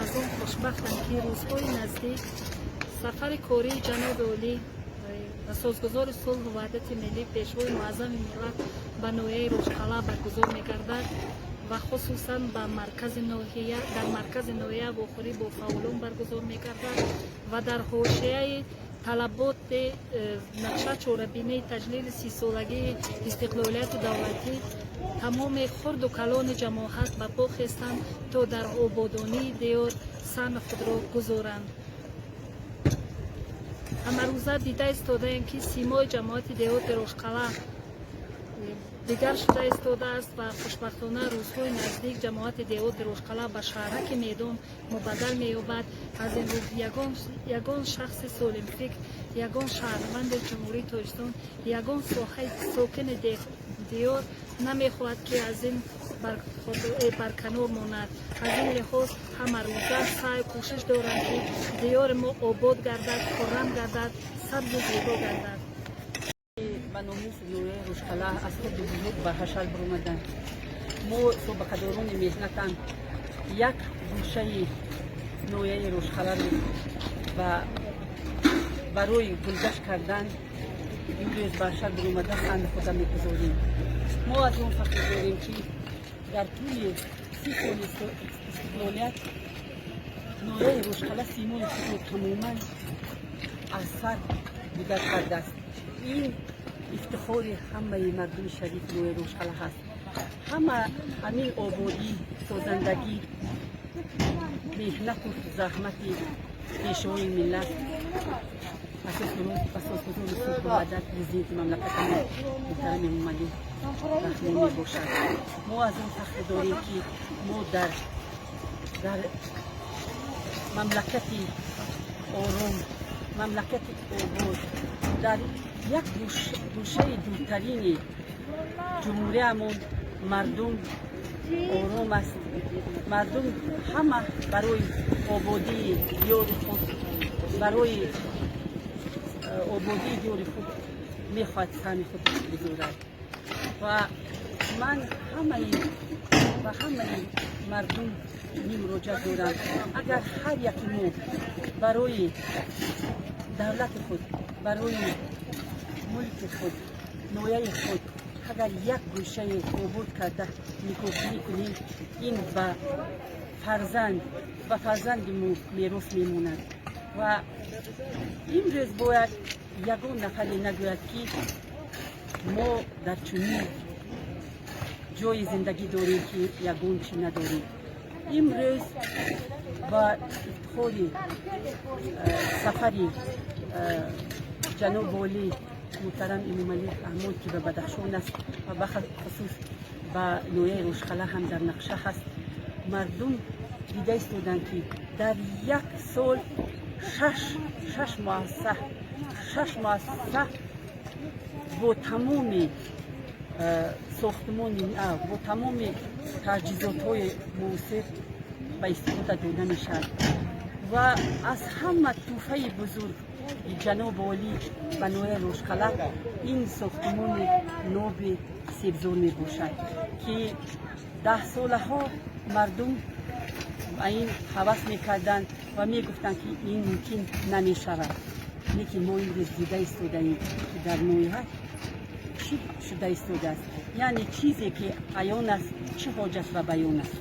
از آن خوشبختم که روزهای نزدیک سفر کاری جناب عالی اساسگزار صلح و وحدت ملی پیشوای معظم ملت به ناحیه روشقلا برگزار می‌گردد و خصوصا به در مرکز ناحیه بخوری با فعالان برگزار می‌گردد و در حاشیه طلبات نقشه چاره‌بینی تجلیل 30 سالگی استقلالیت دولتی تمام خرد و کلان جماعت به پا خستند تا در آبادانی دیار سهم خود را گذارند. امروزه دیده استاده ایم که سیمای جماعت دیار روشقلا دیگر شده استاده است و خوشبختانه روزهای نزدیک جماعت دیار روشقلا به شهرک میدان مبدل می‌یابد. از این رو یگان شخص سالم فکر، یگان شهروند جمهوری تاجیکستان، یگان ساکن دیار نمی‌خواهد که از این برکنار ماند. از این لحاظ همه روزه سعی کوشش دارند که دیار ما آباد گردد، خرم گردد، سبز و زیبا گردد. به ناموس نوحه روشقلا از خود بزرگ به حشر برآمدند. ما سابقه‌داران مهنتم یک گوشه نوحه روشقلا را برای گلگشت کردن امروز به حشر برآمده سند خود می‌گذاریم. ما از آن فخر داریم که در طول 30 سال استقلالیت نوحه روشقلا سیمای خود را تماما از سر گذر کرده است. این افتخار همه مردم شریف نوحه روشقلا هست. همین آبادی، سازندگی، مهنت و زحمت پیشوای ملت اساسگزار صلح و وحدت پرزیدنت مملکت محترم امامعلی رحمانی میباشد. ما از آن فخر داریم که ما در مملکتی آرام، مملکتی آباد، در یک گوشه دورترین جمهوریمون مردم آرام است. مردم همه برای آبادی دیار خود، برای آبادی دیار خود میخواهد سهم خود بگذارد و من همه مردم مراجعه دارم. اگر هر یکی ما برای دولت خود، برای ملک خود، نوحه خود اگر یک گوشه آباد کرده میکوبی کنیم، این به فرزند ما میراث میموند و امروز باید یگان نفری نگوید که ما در چنین جای زندگی داریم که یگان چی نداریم. امروز با افتخار سفری جناب عالی محترم امامعلی رحمانی که به بدخشان است و به خصوص به نوحه روشقلا هم در نقشه هست، مردم دیده استودند که در یک سال شش مؤسسه با تمام ساختمان با تمام تجهیزات های موثر به استفاده داده می شود و از همه توفه بزرگ جناب عالی به نوحه روشقلا این ساختمان ناب سیبزار می باشد که 10 ساله ها مردم این هوس می کردند و می گفتند که این ممکن نمی شود. لیکن ما امروز دیده استوده ایم که در نوحه چی شده استوده است، یعنی چیزی که عیان است چه حاجت و بیان است.